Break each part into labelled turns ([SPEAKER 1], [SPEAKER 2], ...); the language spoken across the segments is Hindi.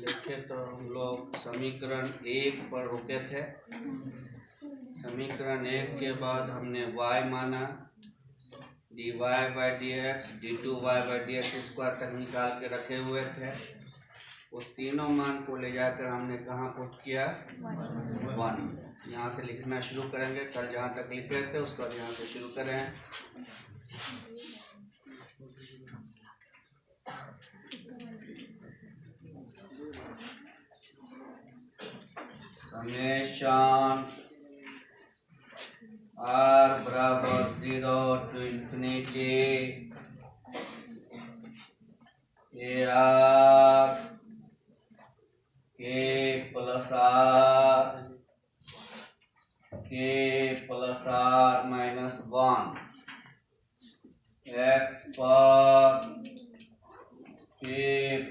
[SPEAKER 1] देखे तो हम लोग समीकरण 1 पर रुके थे। समीकरण 1 के बाद हमने y माना, dy by D x, d2y by D x square तक निकाल के रखे हुए थे। उस तीनों मान को ले जाकर हमने कहाँ पुट किया? 1। यहाँ से लिखना शुरू करेंगे। कल जहाँ तक लिखे थे उसको यहाँ से शुरू करें। समेशन r बराबर 0 to infinity AR K plus R minus 1 x पर K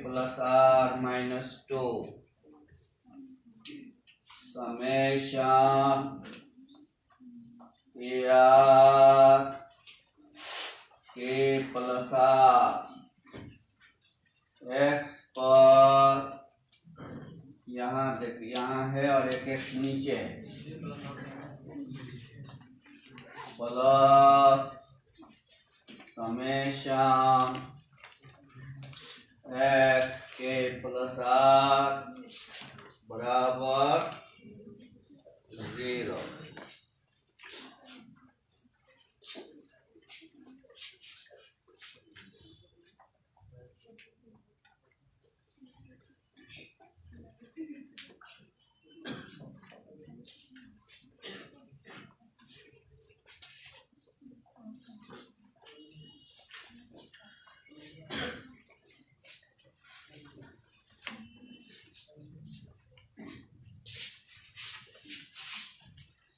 [SPEAKER 1] plus R minus 2 summation AR K plus R x पर यहाँ देखिए, यहाँ है और एक x नीचे है, plus summation x K plus R बराबर 0।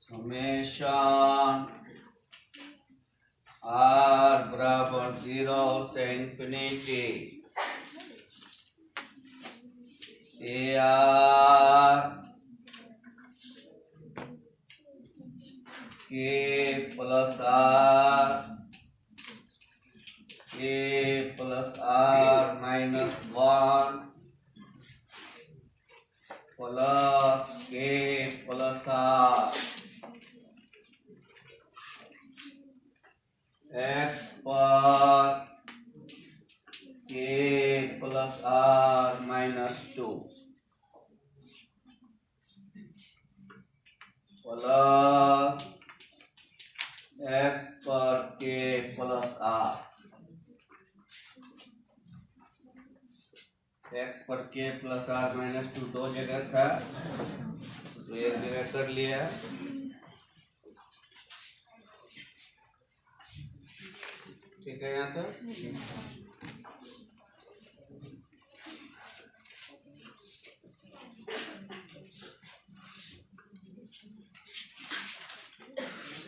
[SPEAKER 1] समेशन r बराबर 0 से infinity AR K plus R minus 1 plus K plus R x पर K plus R minus 2 plus x पर K प्लस R। x पर K प्लस R माइनस 2 दो जगह था, तो एक जगह कर लिया। ठीक है, यहाँ तक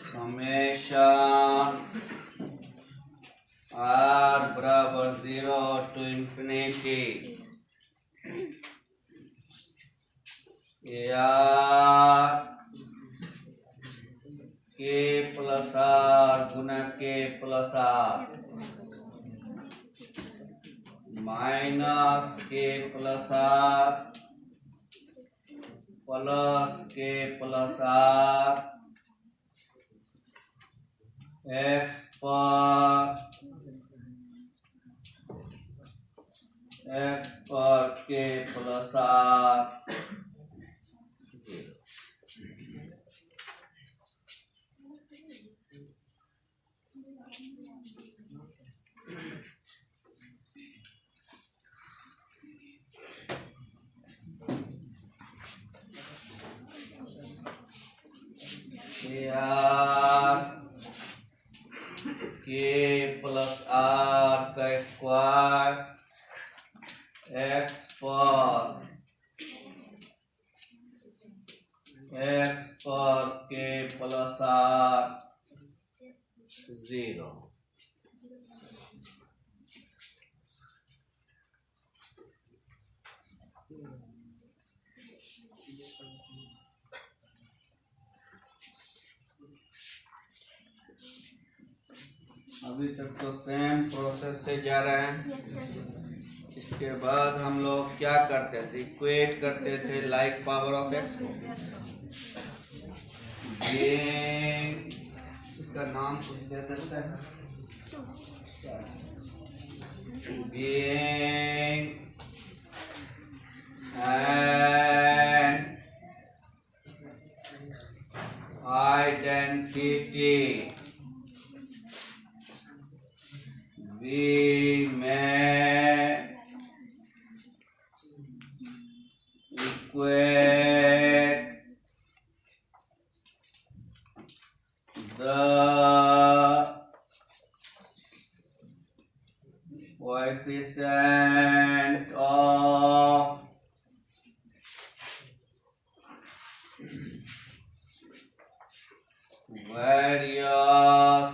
[SPEAKER 1] समेशन r बराबर 0 to infinity AR K plus R गुना K plus R minus K plus R plus K plus R x पर K plus R 0। AR K plus R का स्क्वायर x पर K प्लस R 0। अभी तक तो सेम प्रोसेस से जा रहा है।
[SPEAKER 2] Yes sir.
[SPEAKER 1] इसके बाद हम लोग क्या करते थे, इक्वेट करते थे लाइक पावर ऑफ एक्स को। ये इसका नाम कुछ दे देता है, being an identity, we may equate the coefficient of various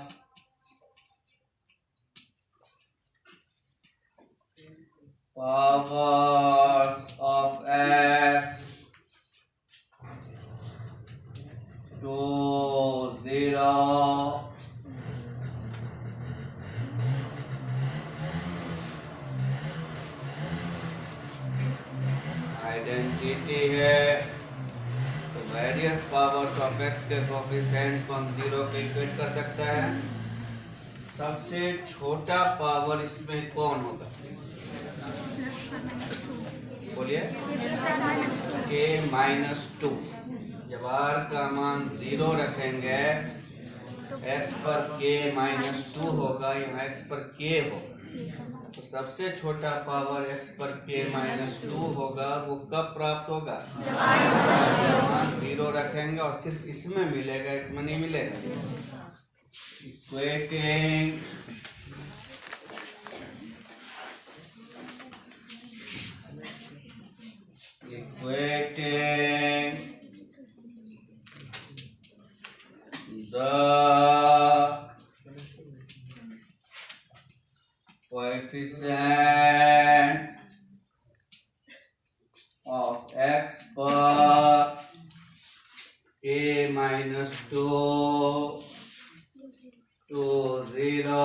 [SPEAKER 1] powers of x to 0 identity है, तो वेरियस पावर्स ऑफ एक्स के कोफिशिएंट को हम 0 पे इक्वेट कर सकता है। सबसे छोटा पावर इसमें कौन होगा, बोलिए, k-2। जब r का मान 0 रखेंगे, x पर k-2 होगा, यहाँ x पर k होगा, तो सबसे छोटा पावर x पर k-2 होगा। वो कब प्राप्त होगा, जब मान 0 रखेंगे और सिर्फ इसमें मिलेगा, इसमें नहीं मिलेगा। Equating the coefficient of x पर k-2 to 0,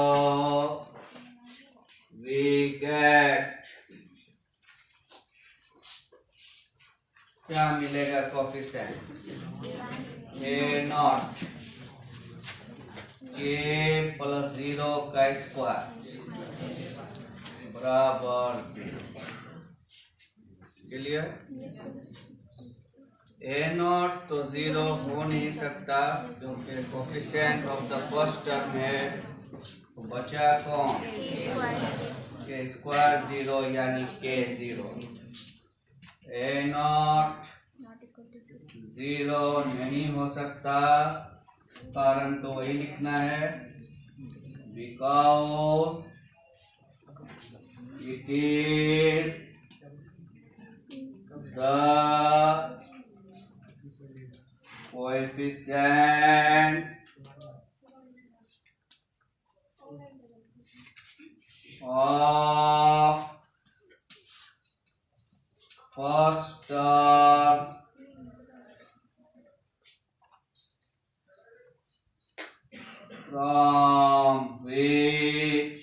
[SPEAKER 1] we get क्या मिलेगा, कोफिशिएंट k0 k प्लस 0 का स्क्वायर बराबर 0। क्लियर? a0 तो 0 हो नहीं सकता क्योंकि coefficient of the first term है, तो बचा कौन, k स्क्वायर 0 यानी k0। a0 0 नहीं हो सकता, कारण तो वही लिखना है, because it is the coefficient of first term from which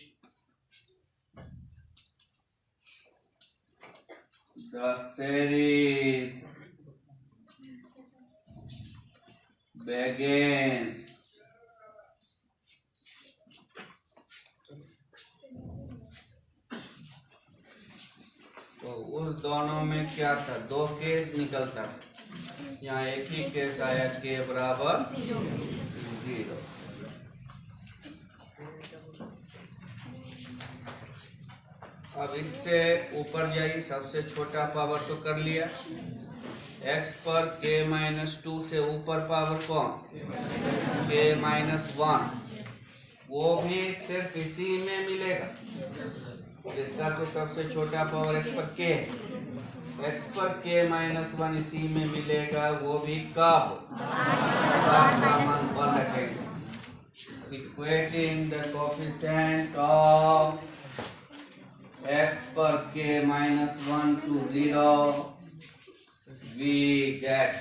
[SPEAKER 1] the series begins। तो उस दोनों में क्या था, दो केस निकलता था, यहाँ एक ही केस आया के बराबर 0। अब इससे ऊपर जाइए, सबसे छोटा पावर तो कर लिया, x पर k-2 से ऊपर पावर कौन, k-1, वो भी सिर्फ इसी में मिलेगा। इसका तो सबसे छोटा पावर x पर k है, x पर k-1 इसी में मिलेगा, वो भी कब, मान 1 रखेंगे। Equating the coefficient of x पर k-1 to 0, we get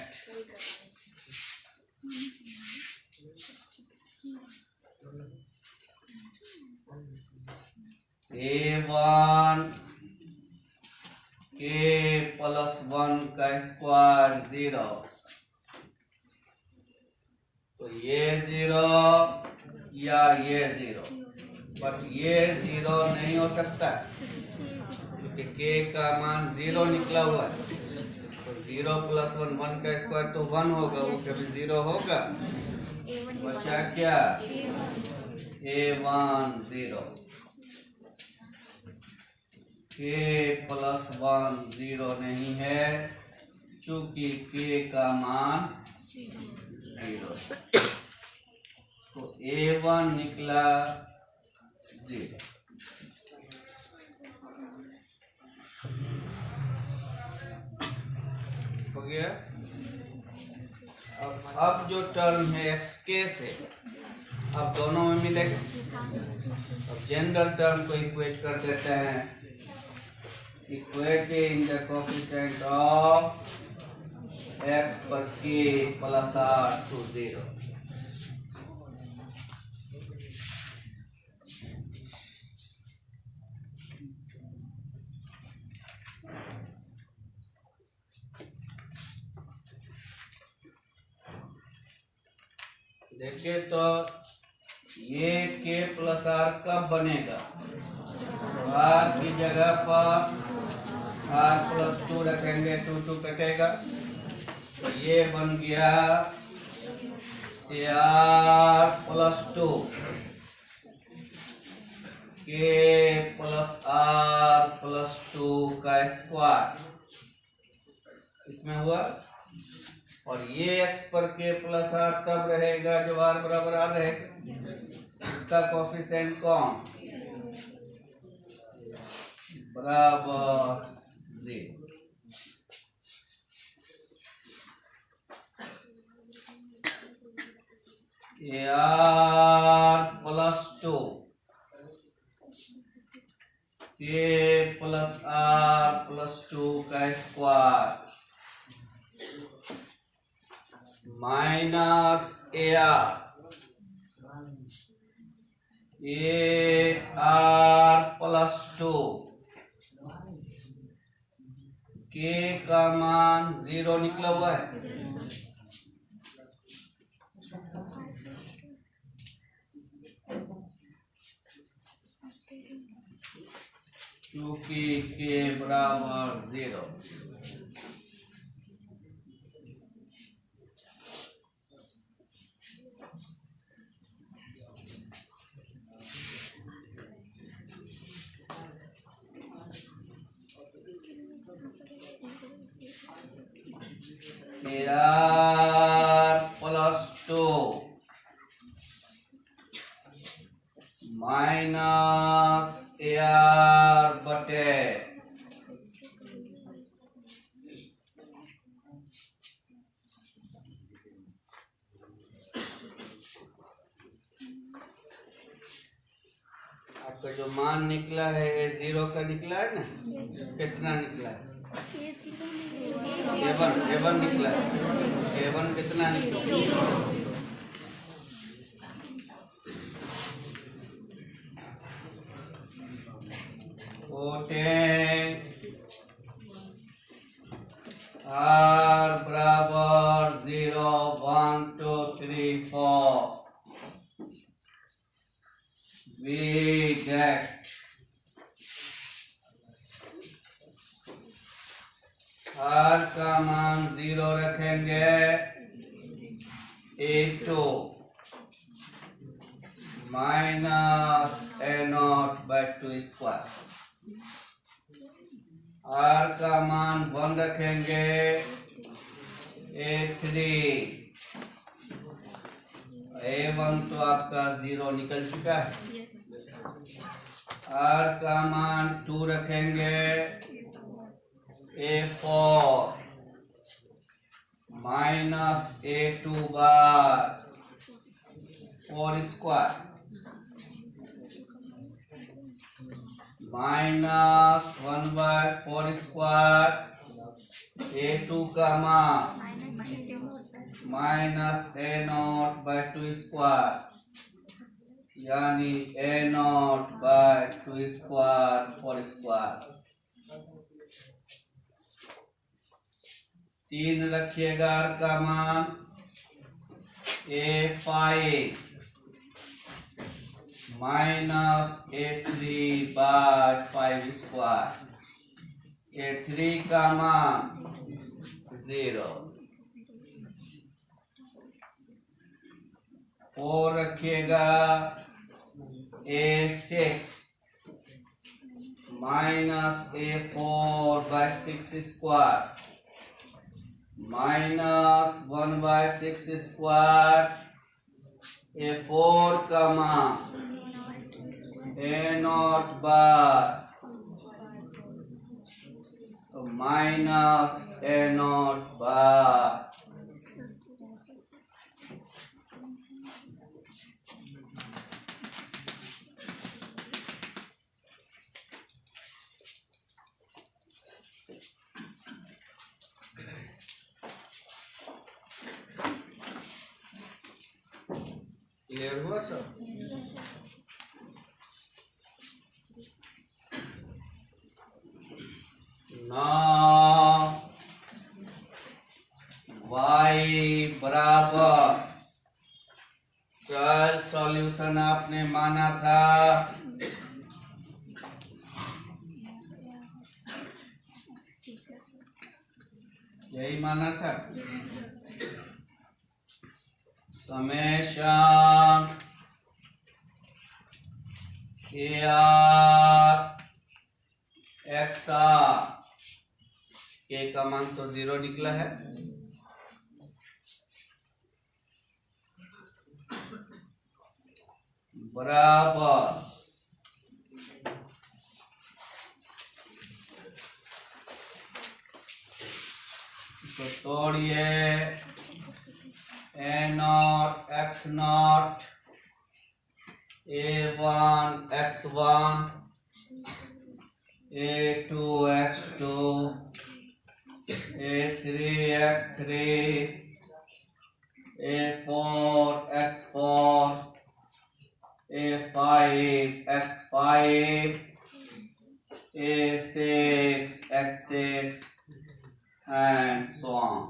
[SPEAKER 1] A1 k plus 1 का स्क्वायर 0, तो ये 0 या ये 0, बट ये 0 नहीं हो सकता क्योंकि k का मान 0 निकला हुआ है। तो 0 प्लस 1, 1 का स्क्वायर तो 1 होगा, वो कभी 0 होगा। बचा क्या? A1 0, k प्लस 1 0 नहीं है चूंकि k का मान 0, तो A1 निकला 0। हो गया। अब जो टर्म है xk से, अब दोनों में मिलेगा। अब जनरल टर्म को इक्वेट कर देते हैं, equating the coefficient of x पर k प्लस r टू 0। देखिए तो ये k प्लस r कब बनेगा? r की जगह पर r प्लस 2 रखेंगे, 2 2 कटेगा, तो ये बन गया r plus 2 k plus r plus 2 का स्क्वायर, इसमें हुआ। और ये x पर k प्लस r तब रहेगा जब r बराबर r रहेगा। इसका कोएफिशिएंट कौन? बराबर 0। r plus 2 k plus r plus 2 का square minus ar plus 2 k का मान 0 निकला हुआ है, क्योंकि k बराबर 0। ar प्लस 2 माइनस ar बटे आपका जो मान निकला है ये 0 का निकला है ना? कितना निकला है? A1 निकला है। A1 कितना निकला? r बराबर 0 1 2 3 4 we get r का मान 0 रखेंगे, A2 minus A0/2 square, r का मान 1 रखेंगे, A3 A1 तो आपका 0 निकल चुका है, r का मान 2 रखेंगे, A4 minus A2/4 square minus 1/4 square, A2 का मान माइनस A0/2 स्क्वायर, यानी a0/2 स्क्वायर होल स्क्वायर। 3 रखिएगा r का मान a5 minus a3/5 square. a3 का मान 0। 4 रखिएगा a6 minus a4/6 square minus 1/6 square. a4 का मान a0/, तो माइनस a0/। क्लियर हुआ सब? now y बराबर 12 सॉल्यूशन आपने माना था, यही माना था। समेशन AR XR, के का मान तो 0 निकला है, बराबर तो तोड़िए A0 X0 A1 X1 A2 X2 A3 X3 A4 X4 A5 X5 A6 X6 and so on।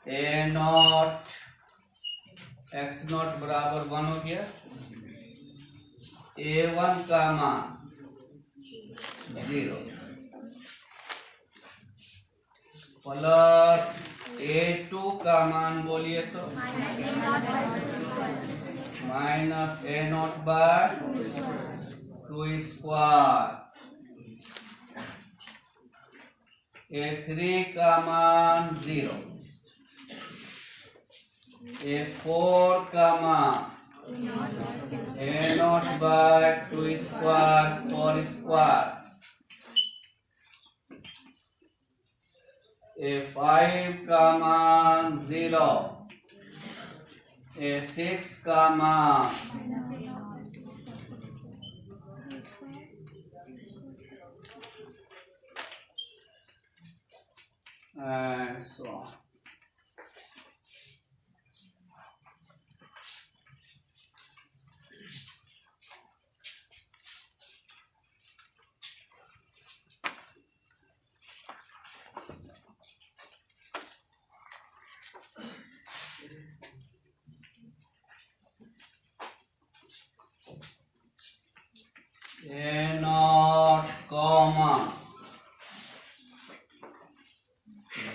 [SPEAKER 1] A0 X0 बराबर 1 हो गया। A1 का मान 0 प्लस A2 का मान बोलिए तो माइनस A0/2 स्क्वायर। A3 का मान 0। A4 का मान A0/2 स्क्वायर 4 स्क्वायर। A5 का मान 0। A6 का मान and so on। A0 common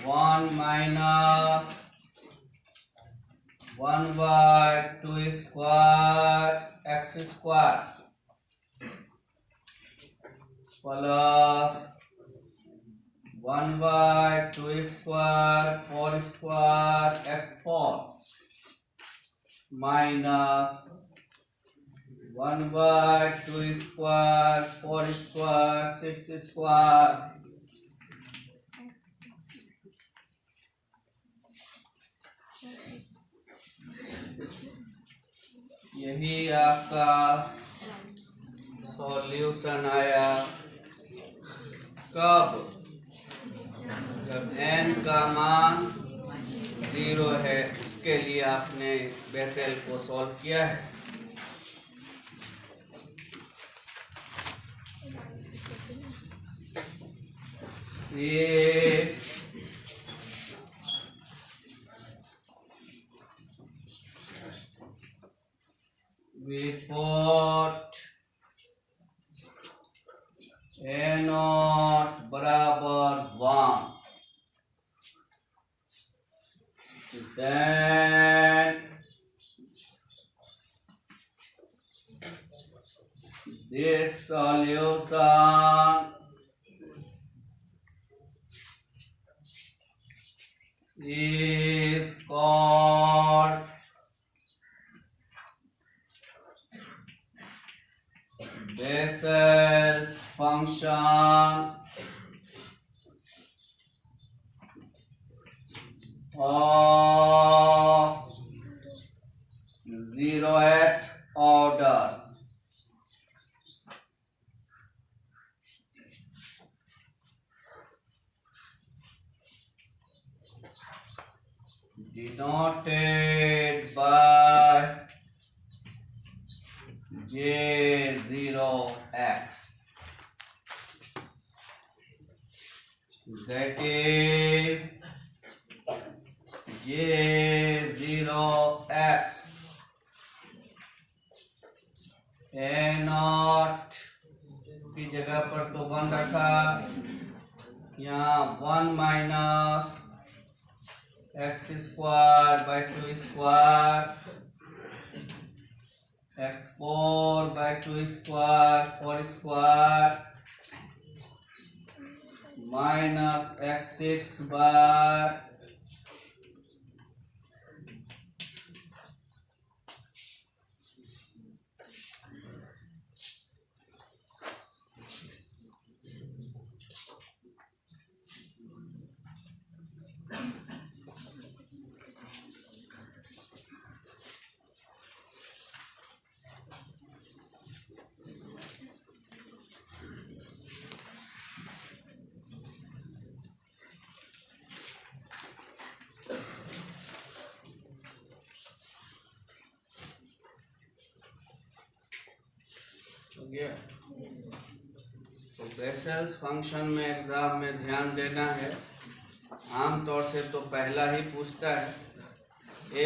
[SPEAKER 1] 1 minus 1/2 square x square plus 1/2 square 4 square x4 minus 1/2 square 4 square 6 square. यही आपका सॉल्यूशन आया। कब? जब n का मान 0 है, उसके के लिए आपने बेसेल को सॉल्व किया है। ये we put A naught बराबर 1, then this solution is called Bessel's function of zeroth order. Denoted by J0x, that is J0x A naught की जगह पर तो 1 रखा, यहाँ 1 minus x square by 2 square, x4 by 2 square 4 square minus x6 बार गया। तो बेसेल्स फंक्शन में एग्जाम में ध्यान देना है, आमतौर से तो पहला ही पूछता है,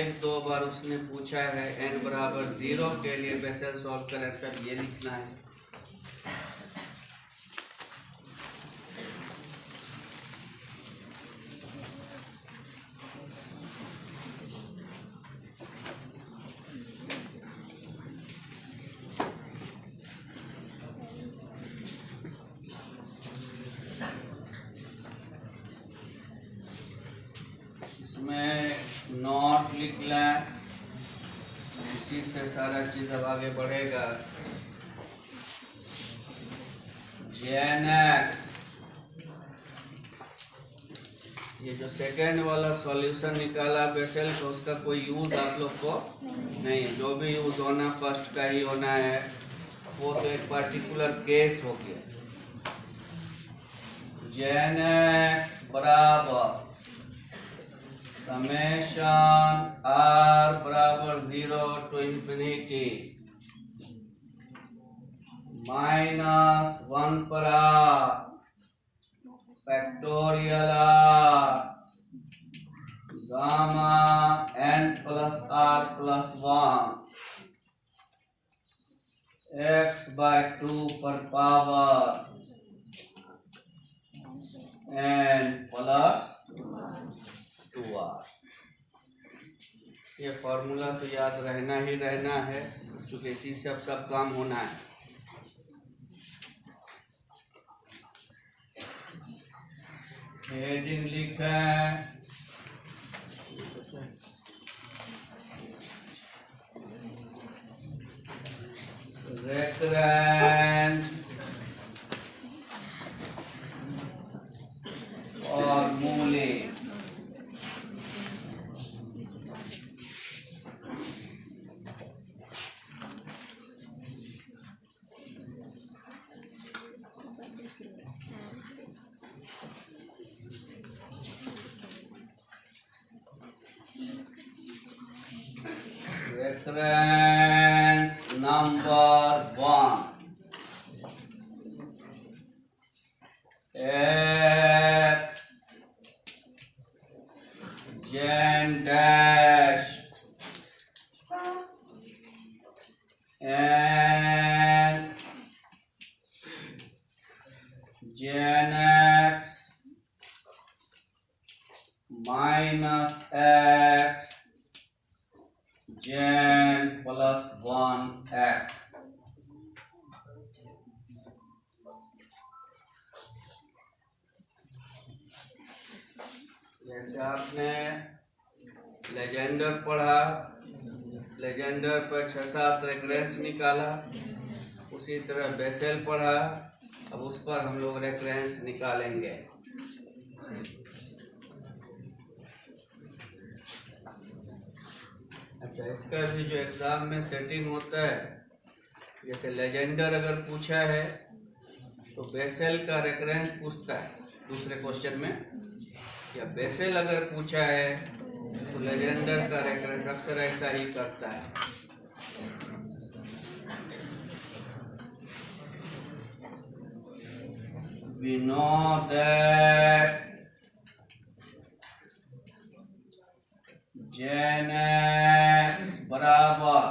[SPEAKER 1] 1-2 बार उसने पूछा है n बराबर 0 के लिए बेसेल सॉल्व करें, तब ये लिखना है। इसमें नॉट लिख लें, इसी से सारा चीज अब आगे बढ़ेगा। Jnx, ये जो सेकेंड वाला सॉल्यूशन निकाला बेसेल का, उसका कोई यूज आप लोग को नहीं, जो भी यूज होना फर्स्ट का ही होना है, वो तो एक पार्टिकुलर केस हो गया। Jnx बराबर समेशन r बराबर 0 टू इंफिनिटी माइनस 1 पर r factorial r gamma n plus r plus 1 x by 2 पर पावर n प्लस 2r। ये फॉर्मूला तो याद रहना ही रहना है, क्योंकि इसी से अब सब काम होना है। हेडिंग लिखें, रेफरेंस फॉर्मूले। recurrence number 1 x gen dash and gen x minus x gen plus 1x. जैसे आपने लेजेंडर पढ़ा, लेजेंडर पर 6-7 रेकरेंस निकाला, उसी तरह बेसेल पढ़ा, अब उस पर हम लोग रेकरेंस निकालेंगे। अच्छा, इसका भी जो एग्जाम में सेटिंग होता है, जैसे लेजेंडर अगर पूछा है तो बेसेल का रेकरेंस पूछता है दूसरे क्वेश्चन में, या बेसेल अगर पूछा है तो लेजेंडर का रेकरेंस अक्सर ऐसा ही करता है। We know that gen x बराबर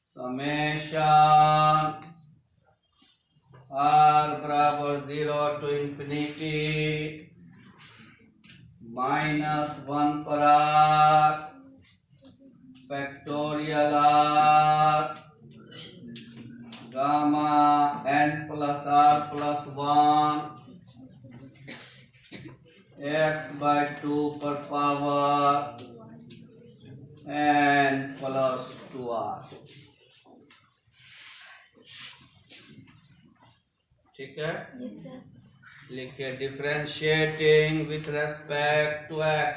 [SPEAKER 1] समेशन r बराबर 0 to infinity minus 1 पर r factorial r gamma n plus r plus 1 x/2 पर पावर n plus 2r। ठीक है, लिखिए differentiating with respect to x,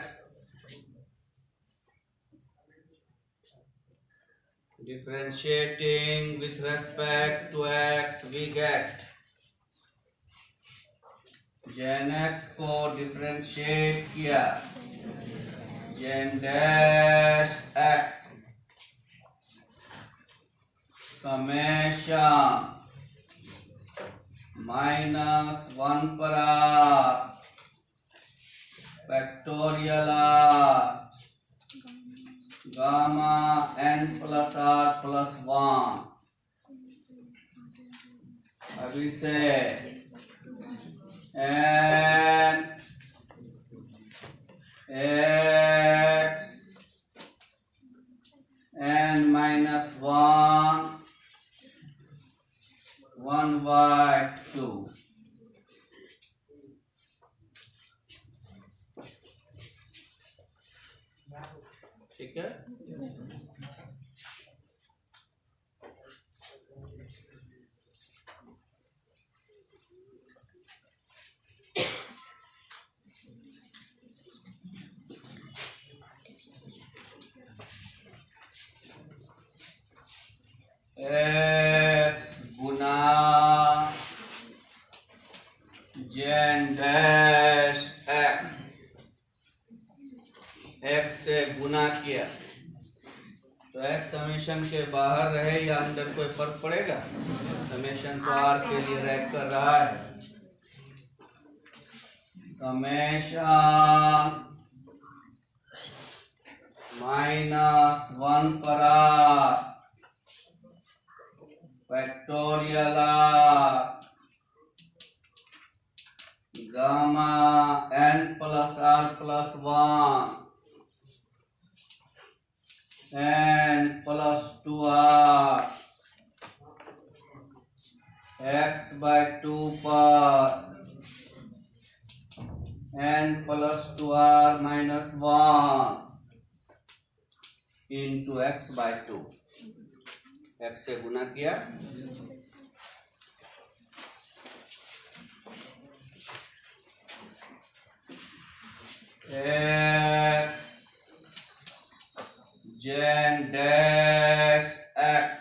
[SPEAKER 1] differentiating with respect to x we get gen x को डिफरेंशिएट किया gen dash x समेशन -1 पर r factorial r gamma n plus r plus 1। अभी से n x n minus 1 1/2। ठीक है, x गुना gen dash x, x से गुना किया तो x समेशन के बाहर रहे या अंदर कोई फर्क पड़ेगा? समेशन तो r के लिए रैक कर रहा है। समेशन -1 पर r factorial gamma n plus r plus 1 n plus 2r x/2 पर n plus 2r minus 1 into x/2, x से गुना किया x gen dash x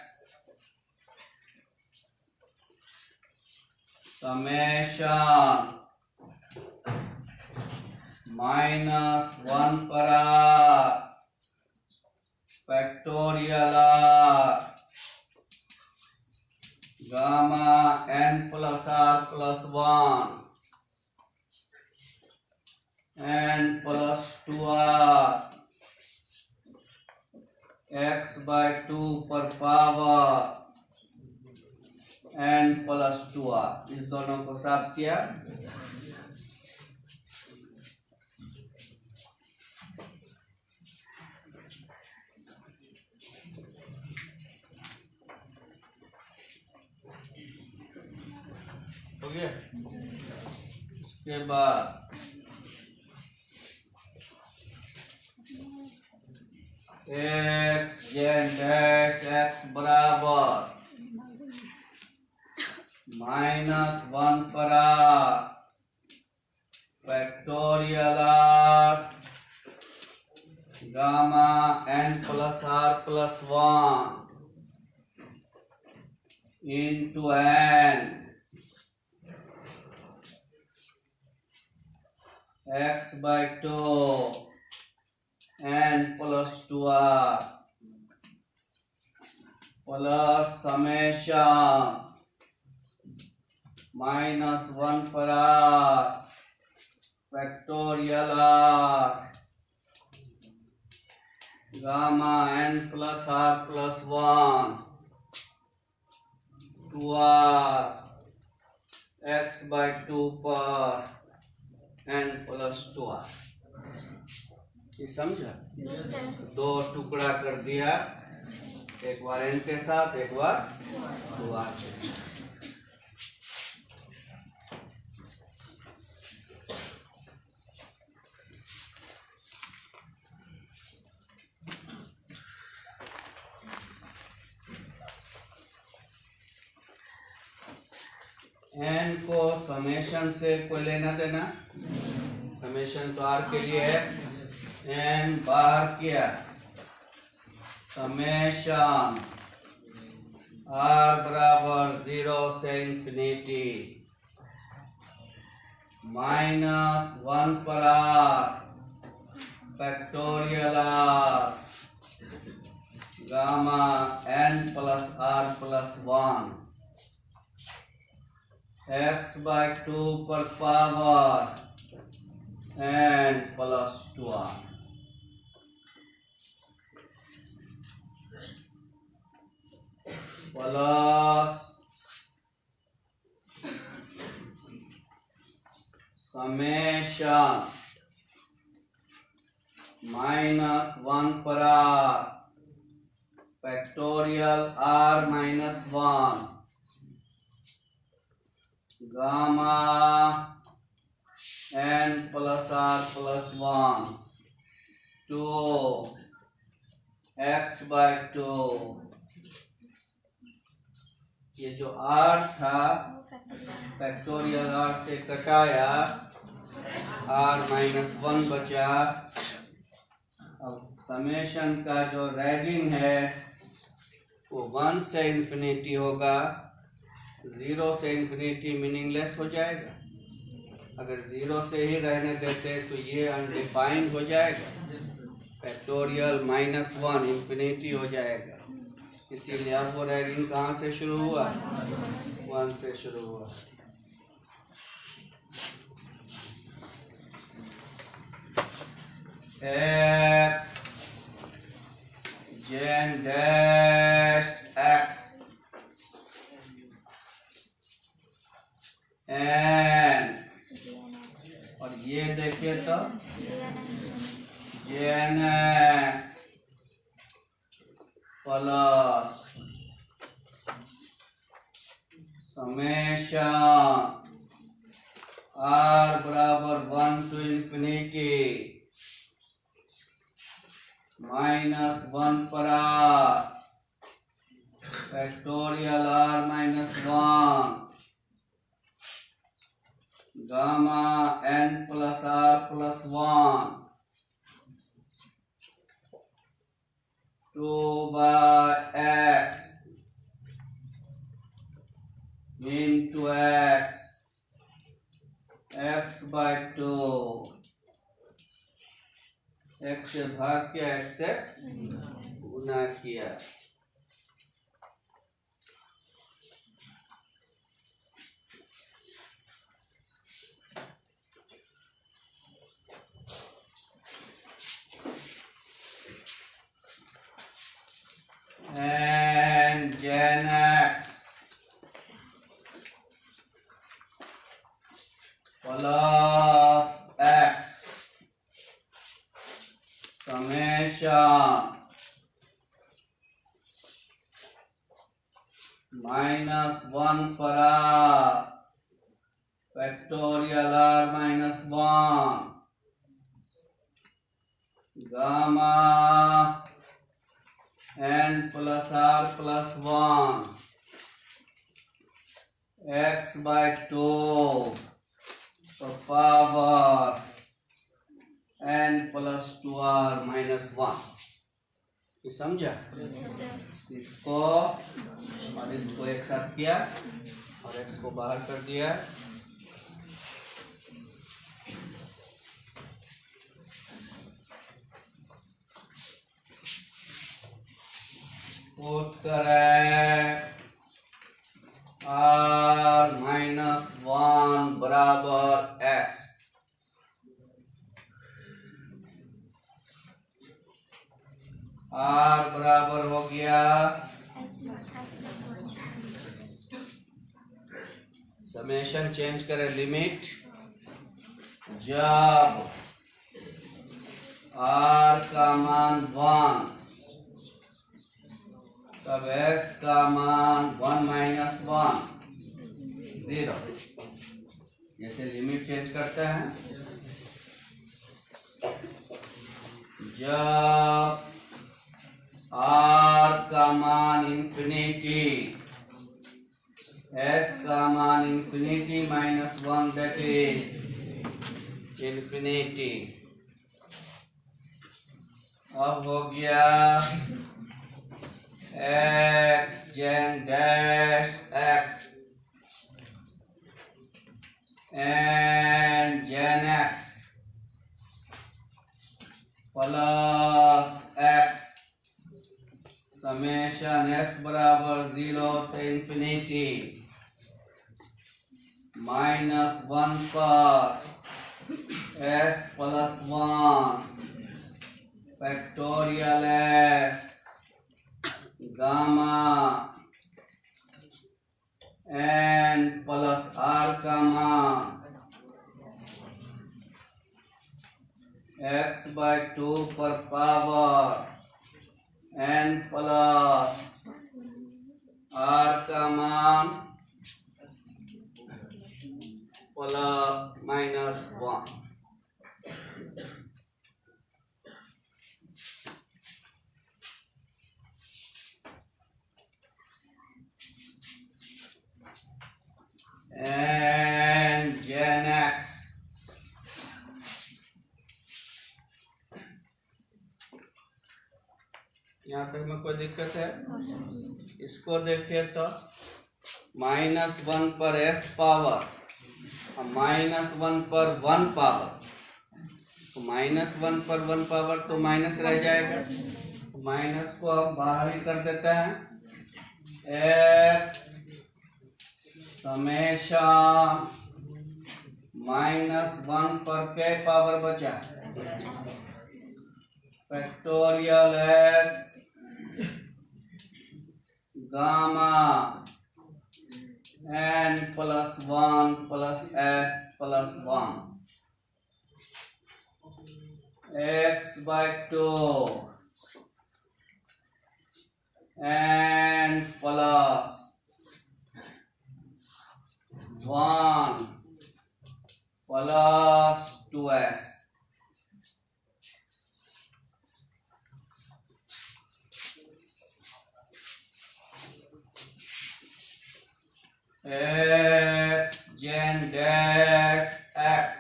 [SPEAKER 1] summation -1 पर r factorial r gamma n plus r plus 1 n plus 2r x/2 पर पावर n प्लस 2r। इस दोनों को साफ किया। हो गया। इसके बाद x जेन डैश x बराबर -1 पर r factorial r gamma n plus r plus 1 into n x/2 n plus 2r plus summation -1 पर r factorial r gamma n plus r plus 1 2r x/2 पर n प्लस 2r। ये समझा? दो टुकड़ा कर दिया, एक बार n के साथ एक बार 2r के साथ। n को समेशन से कोई लेना देना? समेशन तो r के लिए है। n बार किया समेशन r बराबर 0 से इंफिनिटी -1 पर r factorial r gamma n plus r plus 1 x/2 पर power n plus 2r plus summation -1 पर r factorial r -1 gamma n plus r plus 1 2 x/2। ये जो r था फैक्टोरियल r से कटाया, r -1 बचा। अब समेशन का जो रैगिंग है वो 1 से इंफिनिटी होगा, 0 से इंफिनिटी मीनिंगलेस हो जाएगा। अगर 0 से ही रहने देते तो ये अनडिफाइंड हो जाएगा, फैक्टोरियल -1 इंफिनिटी हो जाएगा। इसीलिए अब वो रैगिंग कहाँ से शुरू हुआ? 1 से शुरू हुआ। x जेन डैश x n और ये देखिए तो जेन x प्लस समेशन r बराबर 1 to इंफिनिटी -1 पर r factorial r -1 gamma n plus r plus 1 2/x into x x/2 x से भाग किया, x से गुना किया। And Gen X plus X summation -1 पर r factorial r -1 gamma n plus r plus 1 x by 2 to power n plus 2r minus 1। ये समझा? इसको और इसको एक साथ किया और x को बाहर कर दिया। पुट करें r -1 बराबर s। r बराबर हो गया समेशन चेंज करें लिमिट, जब r का मान 1 तब s का मान 1 -1 0। जैसे लिमिट चेंज करते हैं, जब r का मान इंफिनिटी, s का मान इंफिनिटी -1 दैट इज इंफिनिटी। अब हो गया x gen dash x and gen x plus x summation s बराबर 0 से इंफिनिटी -1 पर s plus 1 factorial s gamma n plus r का मान x by 2 पर पावर n प्लस r का मान प्लस -1। and gen x यहाँ तक में कोई दिक्कत है? इसको देखिए तो -1 पर s पावर और -1 पर 1 पावर, तो -1 पर 1 पावर तो माइनस रह जाएगा, माइनस को अब बाहर ही कर देते हैं। x समेशन -1 पर क्या पावर बचा? Factorial s gamma n plus 1 plus s plus 1 x by 2 n plus 1 plus 2s x gen dash x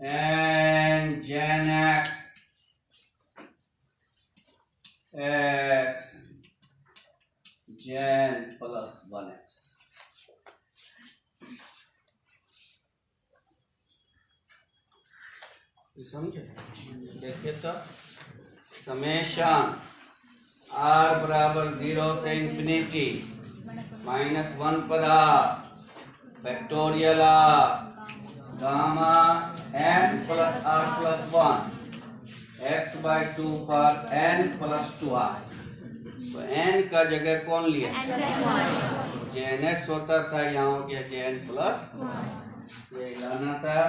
[SPEAKER 1] and gen x x gen plus 1x। समझे? देखिए तो समेशन r बराबर 0 से इंफिनिटी -1 पर r factorial r gamma n plus r plus 1 x/2 पर n प्लस 2r। तो n का जगह कौन लिया? jnx होता था, यहाँ हो गया jn प्लस, ये लाना था।